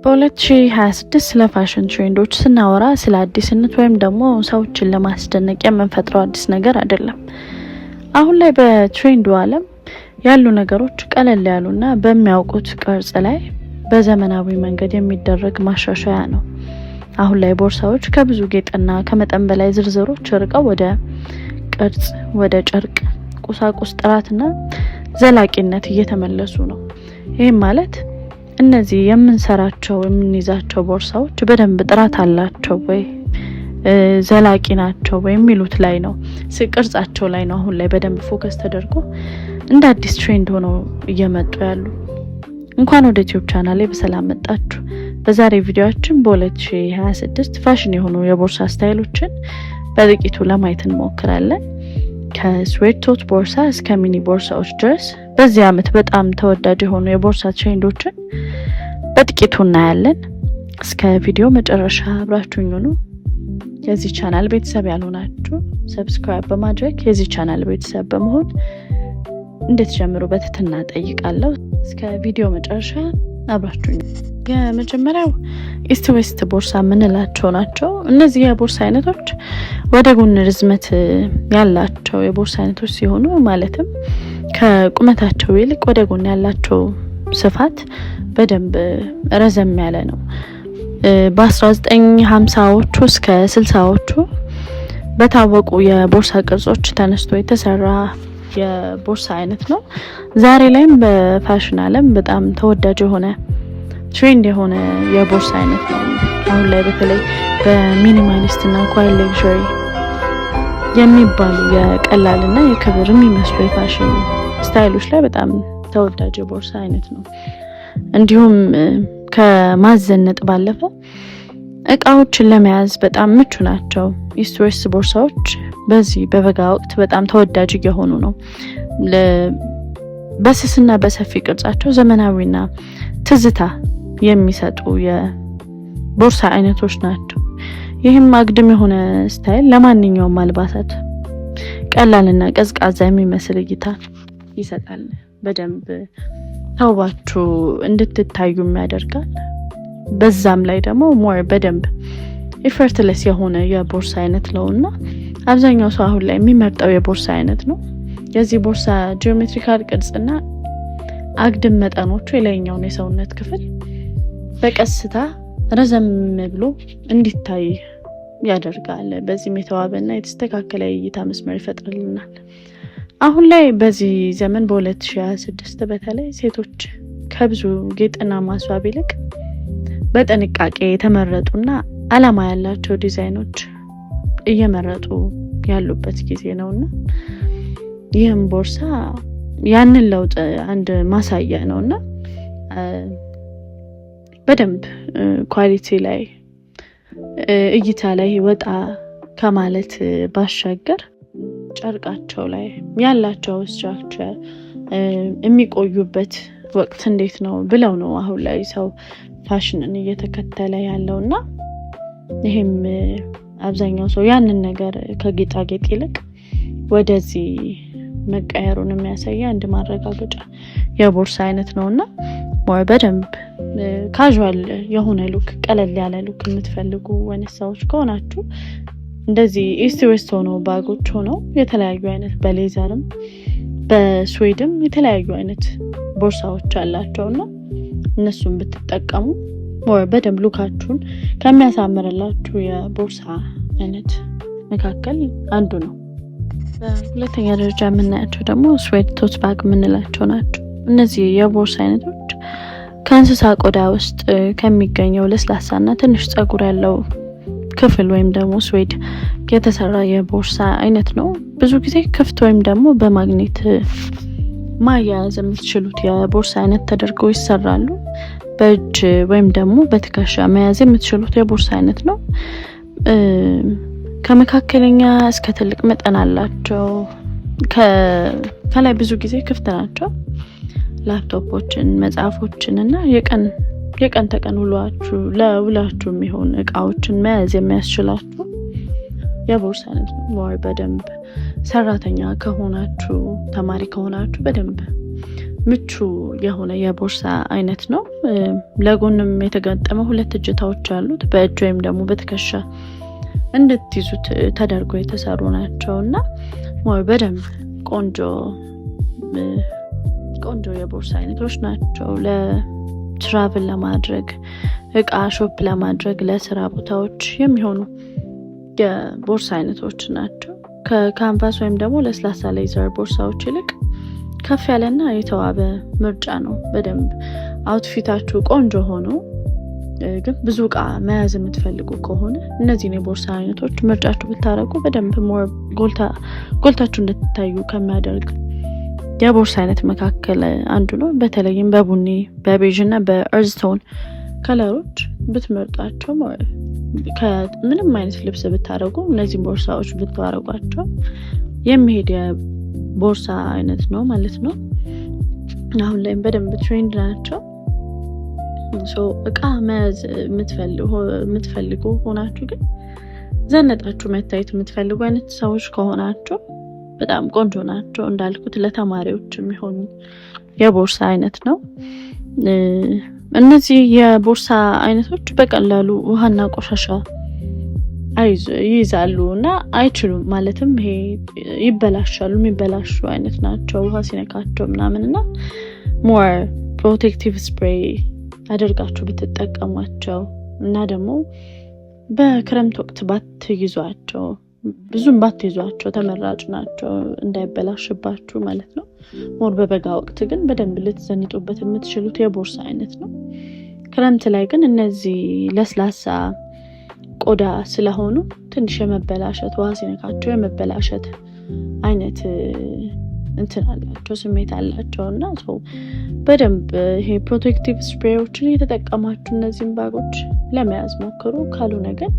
በ2026 ስለ ፋሽን ትሬንዶች ስናወራ ስለ አዲስነት ወይም ደግሞ ሰዎችን ለማስደነቅ የምንፈጥረው አዲስ ነገር አይደለም። አሁን ላይ በትሬንዱ ዓለም ያሉ ነገሮች ቀለል ያሉና በሚያውቁት ቅርጽ ላይ በዘመናዊ መንገድ የሚደረግ ማሻሻያ ነው። አሁን ላይ ቦርሳዎች ከብዙ ጌጥና ከመጠን በላይ ዝርዝሮች ርቀው ወደ ቅርጽ፣ ወደ ጨርቅ፣ ቁሳቁስ ጥራትና ዘላቂነት እየተመለሱ ነው። ይህም ማለት እነዚህ የምንሰራቸው የምንይዛቸው ቦርሳዎች በደንብ ጥራት አላቸው ወይ ዘላቂ ናቸው ወይ የሚሉት ላይ ነው፣ ቅርጻቸው ላይ ነው አሁን ላይ በደንብ ፎከስ ተደርጎ እንደ አዲስ ትሬንድ ሆነው እየመጡ ያሉ። እንኳን ወደ ዩቲዩብ ቻናሌ በሰላም መጣችሁ። በዛሬ ቪዲዮአችን በ2026 ፋሽን የሆኑ የቦርሳ ስታይሎችን በጥቂቱ ለማየት እንሞክራለን። ከስዌት ቶት ቦርሳ እስከ ሚኒ ቦርሳዎች ድረስ በዚህ አመት በጣም ተወዳጅ የሆኑ የቦርሳ ትሬንዶችን በጥቂቱ እናያለን። እስከ ቪዲዮ መጨረሻ አብራችሁኝ ሁኑ። የዚህ ቻናል ቤተሰብ ያልሆናችሁ ሰብስክራይብ በማድረግ የዚህ ቻናል ቤተሰብ በመሆን እንድትጀምሩ በትህትና ጠይቃለሁ። እስከ ቪዲዮ መጨረሻ አብራችሁኝ። የመጀመሪያው ኢስት ዌስት ቦርሳ የምንላቸው ናቸው። እነዚህ የቦርሳ አይነቶች ወደ ጎን ርዝመት ያላቸው የቦርሳ አይነቶች ሲሆኑ ማለትም ከቁመታቸው ይልቅ ወደ ጎን ያላቸው ስፋት በደንብ ረዘም ያለ ነው። በ1950ዎቹ እስከ 60ዎቹ በታወቁ የቦርሳ ቅርጾች ተነስቶ የተሰራ የቦርሳ አይነት ነው። ዛሬ ላይም በፋሽን ዓለም በጣም ተወዳጅ የሆነ ትሬንድ የሆነ የቦርሳ አይነት ነው። አሁን ላይ በተለይ በሚኒማሊስት እና ኳይት ሌክዠሪ የሚባሉ የቀላልና የክብር የሚመስሉ የፋሽን ስታይሎች ላይ በጣም ተወዳጅ የቦርሳ አይነት ነው። እንዲሁም ከማዘነጥ ባለፈ እቃዎችን ለመያዝ በጣም ምቹ ናቸው። ኢስት ዌስት ቦርሳዎች በዚህ በበጋ ወቅት በጣም ተወዳጅ እየሆኑ ነው። በስስና በሰፊ ቅርጻቸው ዘመናዊና ትዝታ የሚሰጡ የቦርሳ አይነቶች ናቸው። ይህም አግድም የሆነ ስታይል ለማንኛውም አልባሳት ቀላልና ቀዝቃዛ የሚመስል እይታ ይሰጣል። በደንብ ተውባችሁ እንድትታዩ ያደርጋል። በዛም ላይ ደግሞ ሞር በደንብ ኢፈርትለስ የሆነ የቦርሳ አይነት ነውና አብዛኛው ሰው አሁን ላይ የሚመርጠው የቦርሳ አይነት ነው። የዚህ ቦርሳ ጂኦሜትሪካል ቅርጽና አግድም መጠኖቹ የላይኛውን የሰውነት ክፍል በቀስታ ረዘም ብሎ እንዲታይ ያደርጋል። በዚህም የተዋበና የተስተካከለ እይታ መስመር ይፈጥርልናል። አሁን ላይ በዚህ ዘመን በ2026 በተለይ ሴቶች ከብዙ ጌጥና ማስዋብ ይልቅ በጥንቃቄ የተመረጡና አላማ ያላቸው ዲዛይኖች እየመረጡ ያሉበት ጊዜ ነውና ይህም ቦርሳ ያንን ለውጥ አንድ ማሳያ ነውና በደንብ ኳሊቲ ላይ እይታ ላይ ወጣ ከማለት ባሻገር ጨርቃቸው ላይ ያላቸው ስትራክቸር የሚቆዩበት ወቅት እንዴት ነው ብለው ነው አሁን ላይ ሰው ፋሽንን እየተከተለ ያለውና ይሄም አብዛኛው ሰው ያንን ነገር ከጌጣጌጥ ይልቅ ወደዚህ መቀየሩን የሚያሳይ አንድ ማረጋገጫ የቦርሳ አይነት ነውና በደንብ ካዥዋል የሆነ ሉክ ቀለል ያለ ሉክ የምትፈልጉ ወነሳዎች ከሆናችሁ እንደዚህ ኢስት ዌስት ሆኖ ባጎች ሆነው የተለያዩ አይነት በሌዘርም በስዌድም የተለያዩ አይነት ቦርሳዎች አላቸውና እነሱን ብትጠቀሙ በደንብ ሉካችሁን ከሚያሳምርላችሁ የቦርሳ አይነት መካከል አንዱ ነው። በሁለተኛ ደረጃ የምናያቸው ደግሞ ስዌት ቶት ባግ የምንላቸው ናቸው። እነዚህ የቦርሳ አይነቶች ከእንስሳ ቆዳ ውስጥ ከሚገኘው ለስላሳና ትንሽ ጸጉር ያለው ክፍል ወይም ደግሞ ስዌድ የተሰራ የቦርሳ አይነት ነው። ብዙ ጊዜ ክፍት ወይም ደግሞ በማግኔት ማያያዝ የምትችሉት የቦርሳ አይነት ተደርገው ይሰራሉ። በእጅ ወይም ደግሞ በትከሻ መያዝ የምትችሉት የቦርሳ አይነት ነው። ከመካከለኛ እስከ ትልቅ መጠን አላቸው። ከላይ ብዙ ጊዜ ክፍት ናቸው። ላፕቶፖችን፣ መጽሐፎችን እና የቀን ተቀን ለውላችሁ የሚሆን እቃዎችን መያዝ የሚያስችላችሁ የቦርሳ አይነት ነው። በደንብ ሰራተኛ ከሆናችሁ ተማሪ ከሆናችሁ በደንብ ምቹ የሆነ የቦርሳ አይነት ነው። ለጎንም የተገጠመ 2 እጀታዎች አሉት። በእጅ ወይም ደግሞ በትከሻ እንድትይዙት ተደርጎ የተሰሩ ናቸውና በደንብ ቆንጆ የቦርሳ አይነቶች ናቸው። ለትራቭል ለማድረግ እቃ ሾፕ ለማድረግ ለስራ ቦታዎች የሚሆኑ የቦርሳ አይነቶች ናቸው። ከካንቫስ ወይም ደግሞ ለስላሳ ሌዘር ቦርሳዎች ይልቅ ከፍ ያለና የተዋበ ምርጫ ነው። በደንብ አውትፊታችሁ ቆንጆ ሆኖ ግን ብዙ እቃ መያዝ የምትፈልጉ ከሆነ እነዚህን የቦርሳ አይነቶች ምርጫችሁ ብታረጉ በደንብ ጎልታችሁ እንድትታዩ ከሚያደርግ የቦርሳ አይነት መካከል አንዱ ነው። በተለይም በቡኒ በቤዥ እና በእርዝ ቶን ከለሮች ብትመርጧቸው ከምንም አይነት ልብስ ብታረጉ እነዚህ ቦርሳዎች ብታረጓቸው የሚሄድ የቦርሳ አይነት ነው ማለት ነው። አሁን ላይም በደንብ ትሬንድ ናቸው። እቃ መያዝ የምትፈልጉ ሆናችሁ ግን ዘነጣችሁ መታየት የምትፈልጉ አይነት ሰዎች ከሆናችሁ በጣም ቆንጆ ናቸው። እንዳልኩት ለተማሪዎች የሚሆኑ የቦርሳ አይነት ነው። እነዚህ የቦርሳ አይነቶች በቀላሉ ውሃና ቆሻሻ ይይዛሉ እና አይችሉም። ማለትም ይሄ ይበላሻሉ፣ የሚበላሹ አይነት ናቸው ውሃ ሲነካቸው ምናምንና ሞር ፕሮቴክቲቭ ስፕሬይ አድርጋችሁ ብትጠቀሟቸው እና ደግሞ በክረምት ወቅት ባትይዟቸው ብዙም ባትይዟቸው ተመራጭ ናቸው እንዳይበላሽባችሁ ማለት ነው። ሞር በበጋ ወቅት ግን በደንብ ልትዘንጡበት የምትችሉት የቦርሳ አይነት ነው። ክረምት ላይ ግን እነዚህ ለስላሳ ቆዳ ስለሆኑ ትንሽ የመበላሸት ውሃ ሲነካቸው የመበላሸት አይነት ስሜት አላቸው እና በደንብ ይሄ ፕሮቴክቲቭ ስፕሬዎችን እየተጠቀማችሁ እነዚህን ባጎች ለመያዝ ሞክሩ። ካልሆነ ግን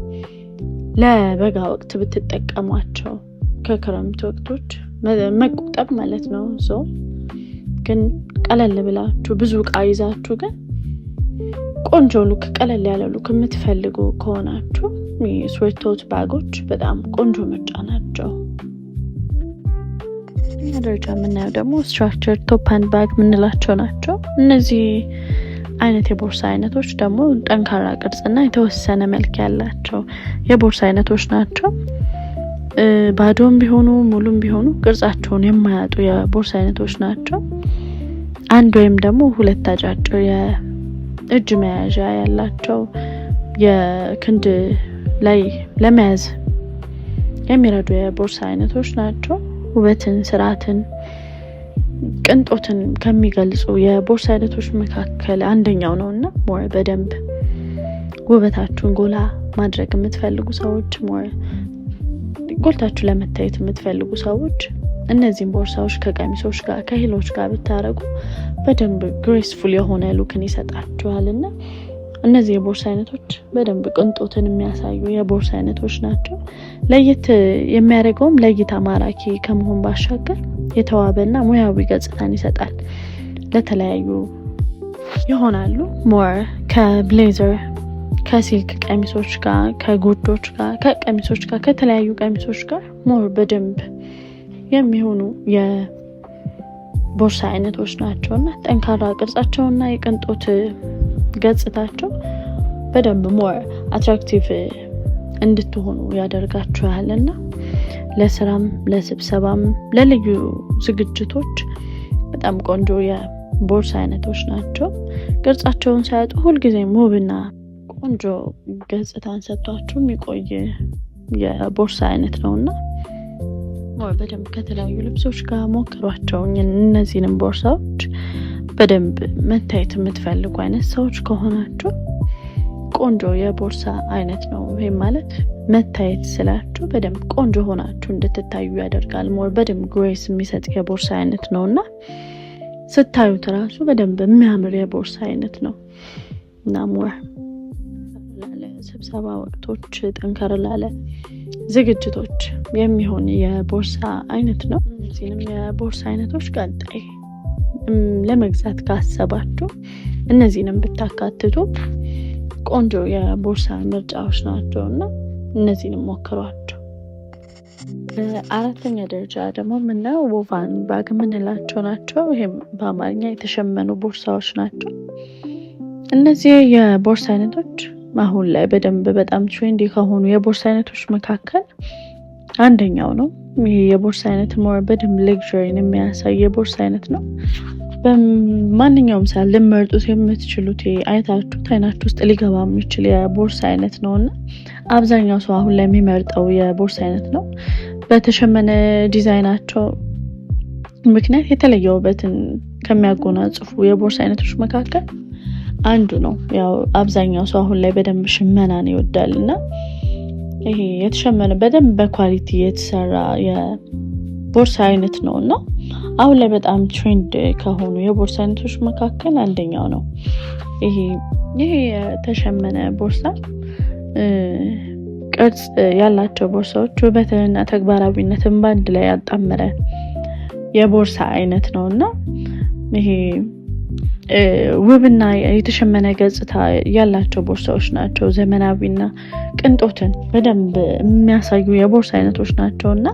ለበጋ ወቅት ብትጠቀሟቸው ከክረምት ወቅቶች መቆጠብ ማለት ነው። ግን ቀለል ብላችሁ ብዙ እቃ ይዛችሁ ግን ቆንጆ ሉክ ቀለል ያለ ሉክ የምትፈልጉ ከሆናችሁ ስዌት ቶት ባጎች በጣም ቆንጆ ምርጫ ናቸው። ደረጃ የምናየው ደግሞ ስትራክቸር ቶፕ ሃንድ ባግ የምንላቸው ናቸው። እነዚህ አይነት የቦርሳ አይነቶች ደግሞ ጠንካራ ቅርጽና የተወሰነ መልክ ያላቸው የቦርሳ አይነቶች ናቸው። ባዶም ቢሆኑ ሙሉም ቢሆኑ ቅርጻቸውን የማያጡ የቦርሳ አይነቶች ናቸው። አንድ ወይም ደግሞ 2 አጫጭር የእጅ መያዣ ያላቸው የክንድ ላይ ለመያዝ የሚረዱ የቦርሳ አይነቶች ናቸው። ውበትን፣ ስርዓትን፣ ቅንጦትን ከሚገልጹ የቦርሳ አይነቶች መካከል አንደኛው ነውና በደንብ ውበታችሁን ጎላ ማድረግ የምትፈልጉ ሰዎች ጎልታችሁ ለመታየት የምትፈልጉ ሰዎች እነዚህን ቦርሳዎች ከቀሚሶች ጋር ከሂሎች ጋር ብታረጉ በደንብ ግሬስፉል የሆነ ሉክን ይሰጣችኋልና እነዚህ የቦርሳ አይነቶች በደንብ ቅንጦትን የሚያሳዩ የቦርሳ አይነቶች ናቸው። ለየት የሚያደርገውም ለእይታ ማራኪ ከመሆን ባሻገር የተዋበና ሙያዊ ገጽታን ይሰጣል። ለተለያዩ ይሆናሉ ሞር ከብሌዘር ከሲልክ ቀሚሶች ጋር ከጉርዶች ጋር ከቀሚሶች ጋር ከተለያዩ ቀሚሶች ጋር ሞር በደንብ የሚሆኑ የቦርሳ አይነቶች ናቸውና ጠንካራ ቅርጻቸውና የቅንጦት ገጽታቸው በደንብ ሞር አትራክቲቭ እንድትሆኑ ያደርጋችኋልና ለስራም ለስብሰባም ለልዩ ዝግጅቶች በጣም ቆንጆ የቦርሳ አይነቶች ናቸው። ቅርጻቸውን ሳያጡ ሁልጊዜም ውብና ቆንጆ ገጽታን ሰጥቷችሁ የሚቆይ የቦርሳ አይነት ነውና በደንብ ከተለያዩ ልብሶች ጋር ሞክሯቸው። እነዚህንም ቦርሳዎች በደንብ መታየት የምትፈልጉ አይነት ሰዎች ከሆናችሁ ቆንጆ የቦርሳ አይነት ነው። ይሄ ማለት መታየት ስላችሁ በደንብ ቆንጆ ሆናችሁ እንድትታዩ ያደርጋል። ሞር በደንብ ግሬስ የሚሰጥ የቦርሳ አይነት ነውና ስታዩት ራሱ በደንብ የሚያምር የቦርሳ አይነት ነው እና ሞር ስብሰባ ወቅቶች ጠንከር ላለ ዝግጅቶች የሚሆን የቦርሳ አይነት ነው። እነዚህንም የቦርሳ አይነቶች ቀጣይ ለመግዛት ካሰባችሁ እነዚህንም ብታካትቱ ቆንጆ የቦርሳ ምርጫዎች ናቸውና እነዚህንም ሞክሯቸው። በአራተኛ ደረጃ ደግሞ ምናየው woven bag የምንላቸው ናቸው። ይሄም በአማርኛ የተሸመኑ ቦርሳዎች ናቸው። እነዚህ የቦርሳ አይነቶች አሁን ላይ በደንብ በጣም ትሬንዲ ከሆኑ የቦርሳ አይነቶች መካከል አንደኛው ነው። ይሄ የቦርሳ አይነት በደንብ ሌክዠሪን የሚያሳይ የቦርሳ አይነት ነው። በማንኛውም ሰዓት ልመርጡት የምትችሉት አይታችሁት አይናችሁ ውስጥ ሊገባ የሚችል የቦርሳ አይነት ነውና አብዛኛው ሰው አሁን ላይ የሚመርጠው የቦርሳ አይነት ነው። በተሸመነ ዲዛይናቸው ምክንያት የተለየ ውበትን ከሚያጎናጽፉ የቦርሳ አይነቶች መካከል አንዱ ነው። ያው አብዛኛው ሰው አሁን ላይ በደንብ ሽመናን ይወዳልና ይሄ የተሸመነ በደንብ በኳሊቲ የተሰራ የቦርሳ አይነት ነውና አሁን ላይ በጣም ትሬንድ ከሆኑ የቦርሳ አይነቶች መካከል አንደኛው ነው። ይሄ የተሸመነ ቦርሳ ቅርጽ ያላቸው ቦርሳዎች ውበትንና ተግባራዊነትን በአንድ ላይ ያጣመረ የቦርሳ አይነት ነውና ይሄ ውብና የተሸመነ ገጽታ ያላቸው ቦርሳዎች ናቸው። ዘመናዊና ቅንጦትን በደንብ የሚያሳዩ የቦርሳ አይነቶች ናቸውና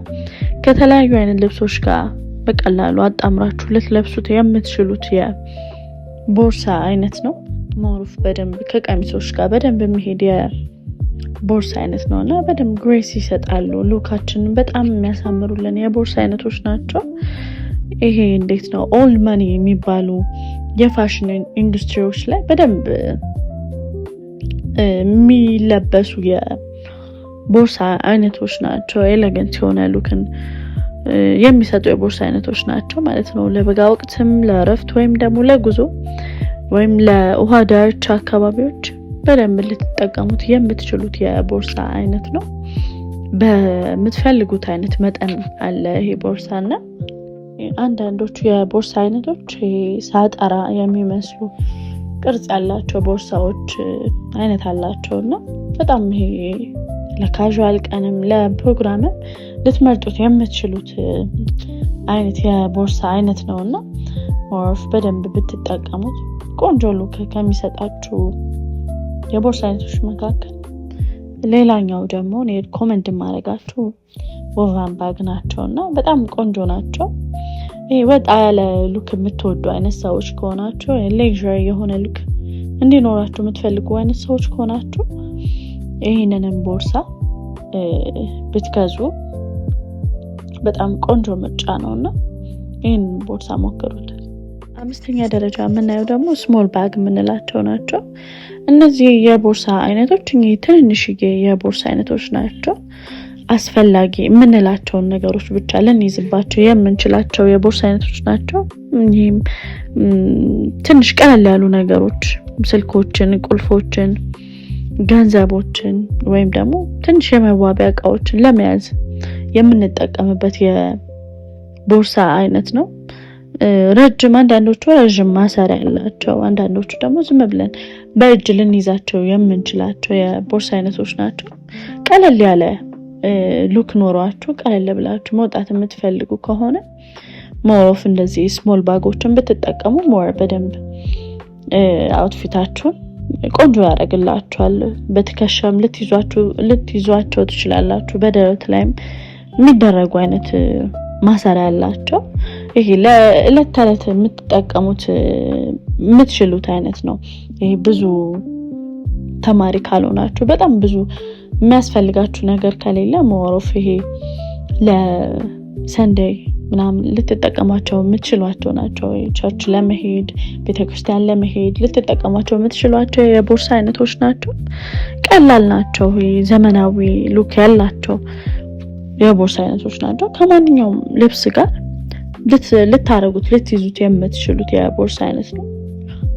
ከተለያዩ አይነት ልብሶች ጋር በቀላሉ አጣምራችሁ ልትለብሱት የምትችሉት የቦርሳ አይነት ነው። ሞሩፍ በደንብ ከቀሚሶች ጋር በደንብ የሚሄድ የቦርሳ አይነት ነውና በደንብ ግሬስ ይሰጣሉ። ሉካችንን በጣም የሚያሳምሩልን የቦርሳ አይነቶች ናቸው። ይሄ እንዴት ነው ኦልድ መኒ የሚባሉ የፋሽን ኢንዱስትሪዎች ላይ በደንብ የሚለበሱ የቦርሳ አይነቶች ናቸው። ኤሌጋንት የሆነ ሉክን የሚሰጡ የቦርሳ አይነቶች ናቸው ማለት ነው። ለበጋ ወቅትም ለእረፍት ወይም ደግሞ ለጉዞ ወይም ለውሃ ዳርቻ አካባቢዎች በደንብ ልትጠቀሙት የምትችሉት የቦርሳ አይነት ነው። በምትፈልጉት አይነት መጠን አለ ይሄ ቦርሳና አንዳንዶቹ የቦርሳ አይነቶች ሳጠራ የሚመስሉ ቅርጽ ያላቸው ቦርሳዎች አይነት አላቸውና በጣም ይሄ ለካዥዋል ቀንም ለፕሮግራምም ልትመርጡት የምትችሉት አይነት የቦርሳ አይነት ነውና ሞርፍ በደንብ ብትጠቀሙት ቆንጆ ሉክ ከሚሰጣችሁ የቦርሳ አይነቶች መካከል ሌላኛው ደግሞ እኔ ኮመንት ማድረጋችሁ woven bag ናቸውና በጣም ቆንጆ ናቸው። ይሄ ወጣ ያለ ሉክ የምትወዱ አይነት ሰዎች ከሆናችሁ ሌክዠሪ የሆነ ሉክ እንዲኖራችሁ የምትፈልጉ አይነት ሰዎች ከሆናችሁ ይሄንንም ቦርሳ ብትገዙ በጣም ቆንጆ ምርጫ ነውና ይሄን ቦርሳ ሞክሩት። አምስተኛ ደረጃ የምናየው ደግሞ ስሞል ባግ የምንላቸው ናቸው። እነዚህ የቦርሳ አይነቶች ትንንሽዬ የቦርሳ አይነቶች ናቸው። አስፈላጊ የምንላቸውን ነገሮች ብቻ ልንይዝባቸው የምንችላቸው የቦርሳ አይነቶች ናቸው። ይህም ትንሽ ቀለል ያሉ ነገሮች ስልኮችን፣ ቁልፎችን፣ ገንዘቦችን ወይም ደግሞ ትንሽ የመዋቢያ እቃዎችን ለመያዝ የምንጠቀምበት የቦርሳ አይነት ነው። አንዳንዶቹ ረጅም ማሰሪያ ያላቸው፣ አንዳንዶቹ ደግሞ ዝም ብለን በእጅ ልንይዛቸው የምንችላቸው የቦርሳ አይነቶች ናቸው። ቀለል ያለ ሉክ ኖሯችሁ ቀለል ብላችሁ መውጣት የምትፈልጉ ከሆነ ሞር እንደዚህ ስሞል ባጎችን ብትጠቀሙ ሞር በደንብ አውትፊታችሁን ቆንጆ ያደርግላችኋል። በትከሻም ልትይዟቸው ትችላላችሁ። በደረት ላይም የሚደረጉ አይነት ማሰሪያ ያላቸው ይሄ ለዕለት ተዕለት የምትጠቀሙት የምትችሉት አይነት ነው። ይሄ ብዙ ተማሪ ካልሆናችሁ በጣም ብዙ የሚያስፈልጋችሁ ነገር ከሌለ ሞሮፍ ይሄ ለሰንዴይ ምናምን ልትጠቀማቸው የምትችሏቸው ናቸው። ቸርች ለመሄድ ቤተክርስቲያን ለመሄድ ልትጠቀማቸው የምትችሏቸው የቦርሳ አይነቶች ናቸው። ቀላል ናቸው። ዘመናዊ ሉክ ያላቸው የቦርሳ አይነቶች ናቸው። ከማንኛውም ልብስ ጋር ልትይዙት የምትችሉት የቦርሳ አይነት ነው።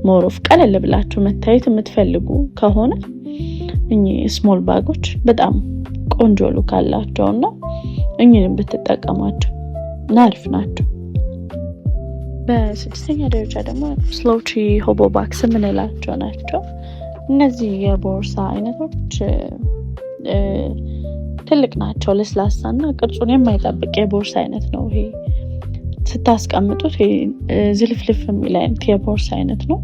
ሞሮፍ ቀለል ብላችሁ መታየት የምትፈልጉ ከሆነ እኚህ ስሞል ባጎች በጣም ቆንጆ ሉክ አላቸውና እኚህን ብትጠቀሟቸው አሪፍ ናቸው። በስድስተኛ ደረጃ ደግሞ ስሎቺ ሆቦ ባክስ የምንላቸው ናቸው። እነዚህ የቦርሳ አይነቶች ትልቅ ናቸው። ለስላሳና ቅርጹን የማይጠብቅ የቦርሳ አይነት ነው። ይሄ ስታስቀምጡት ዝልፍልፍ የሚል አይነት የቦርሳ አይነት ነው።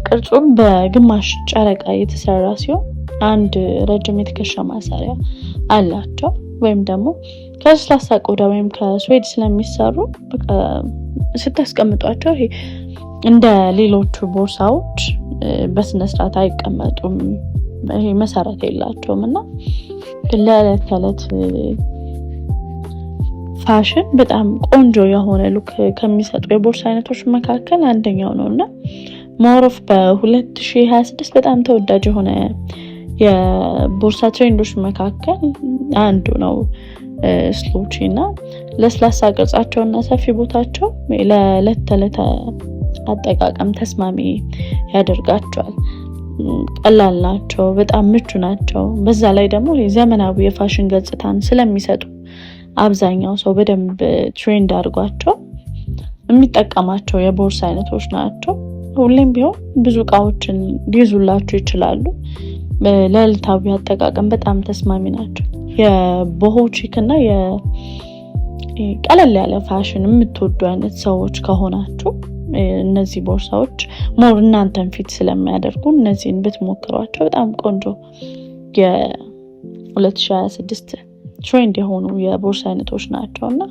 ቅርጹም በግማሽ ጨረቃ የተሰራ ሲሆን አንድ ረጅም የትከሻ ማሰሪያ አላቸው። ወይም ደግሞ ከለስላሳ ቆዳ ወይም ከስዌድ ስለሚሰሩ ስታስቀምጧቸው ይሄ እንደ ሌሎቹ ቦርሳዎች በስነ ስርዓት አይቀመጡም። ይሄ መሰረት የላቸውም እና ለዕለት ተዕለት ፋሽን በጣም ቆንጆ የሆነ ሉክ ከሚሰጡ የቦርሳ አይነቶች መካከል አንደኛው ነውና ሞሮፍ በ2026 በጣም ተወዳጅ የሆነ የቦርሳ ትሬንዶች መካከል አንዱ ነው ስሎቺ እና ለስላሳ ቅርጻቸውና ሰፊ ቦታቸው ለዕለት ተዕለት አጠቃቀም ተስማሚ ያደርጋቸዋል። ቀላል ናቸው፣ በጣም ምቹ ናቸው። በዛ ላይ ደግሞ ዘመናዊ የፋሽን ገጽታን ስለሚሰጡ አብዛኛው ሰው በደንብ ትሬንድ አድርጓቸው የሚጠቀማቸው የቦርሳ አይነቶች ናቸው። ሁሌም ቢሆን ብዙ እቃዎችን ሊይዙላችሁ ይችላሉ። ለዕለታዊ አጠቃቀም በጣም ተስማሚ ናቸው። የቦሆ ቺክ እና ቀለል ያለ ፋሽን የምትወዱ አይነት ሰዎች ከሆናችሁ እነዚህ ቦርሳዎች ሞር እናንተን ፊት ስለሚያደርጉ እነዚህን ብትሞክሯቸው በጣም ቆንጆ የ2026 ትሬንድ የሆኑ የቦርሳ አይነቶች ናቸውና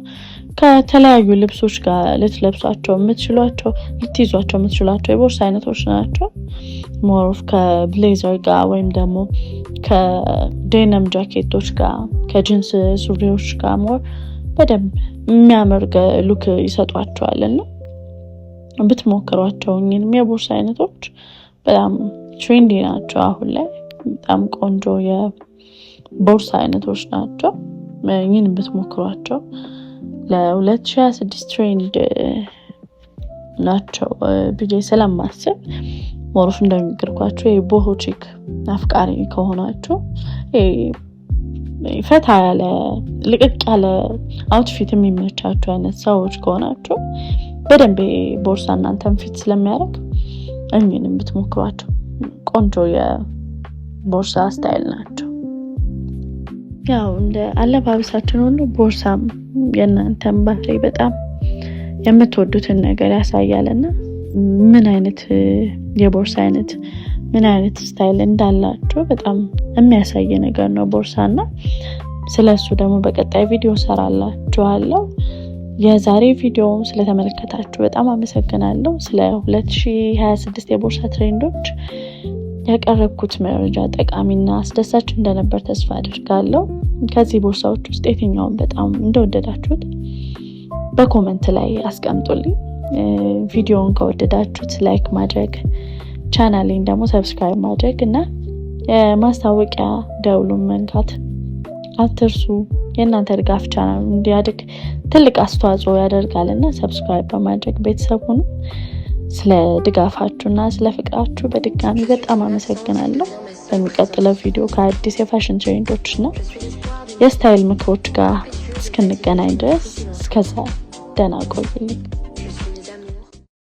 ከተለያዩ ልብሶች ጋር ልትለብሷቸው የምትችሏቸው ልትይዟቸው የምትችሏቸው የቦርሳ አይነቶች ናቸው። ሞር ኦፍ ከብሌዘር ጋር ወይም ደግሞ ከዴኒም ጃኬቶች ጋር ከጂንስ ሱሪዎች ጋር ሞር በደንብ የሚያምር ሉክ ይሰጧቸዋልና ብትሞክሯቸው እኚህንም የቦርሳ አይነቶች በጣም ትሬንዲ ናቸው። አሁን ላይ በጣም ቆንጆ የቦርሳ አይነቶች ናቸው። እኚህን ብትሞክሯቸው ለ2026 ትሬንድ ናቸው ብዬ ስለማስብ ሞሮፍ እንደሚገርኳቸው የቦሆ ቺክ አፍቃሪ ከሆናችሁ ፈታ ያለ ልቅቅ ያለ አውትፊት የሚመቻቸው አይነት ሰዎች ከሆናችሁ በደንብ ቦርሳ እናንተን ፊት ስለሚያደርግ እኚህንም ብትሞክሯቸው ቆንጆ የቦርሳ ስታይል ናቸው። ያው እንደ አለባበሳችን ሁሉ ቦርሳም የእናንተን ባህሪ በጣም የምትወዱትን ነገር ያሳያልና ምን አይነት የቦርሳ አይነት ምን አይነት ስታይል እንዳላችሁ በጣም የሚያሳይ ነገር ነው ቦርሳና ስለሱ ደግሞ በቀጣይ ቪዲዮ ሰራላችኋለሁ። የዛሬ ቪዲዮ ስለተመለከታችሁ በጣም አመሰግናለሁ። ስለ 2026 የቦርሳ ትሬንዶች ያቀረብኩት መረጃ ጠቃሚና አስደሳች እንደነበር ተስፋ አድርጋለሁ። ከዚህ ቦርሳዎች ውስጥ የትኛውን በጣም እንደወደዳችሁት በኮሜንት ላይ አስቀምጡልኝ። ቪዲዮውን ከወደዳችሁት ላይክ ማድረግ፣ ቻናሌን ደግሞ ሰብስክራይብ ማድረግ እና የማስታወቂያ ደውሉን መንካት አትርሱ። የእናንተ ድጋፍ ቻናሉ እንዲያድግ ትልቅ አስተዋጽኦ ያደርጋልና ሰብስክራይብ በማድረግ ቤተሰብ ሁኑ። ስለ ድጋፋችሁና ስለ ፍቅራችሁ በድጋሚ በጣም አመሰግናለሁ። በሚቀጥለው ቪዲዮ ከአዲስ የፋሽን ትሬንዶችና የስታይል ምክሮች ጋር እስክንገናኝ ድረስ እስከዛ ደህና ቆዩልኝ።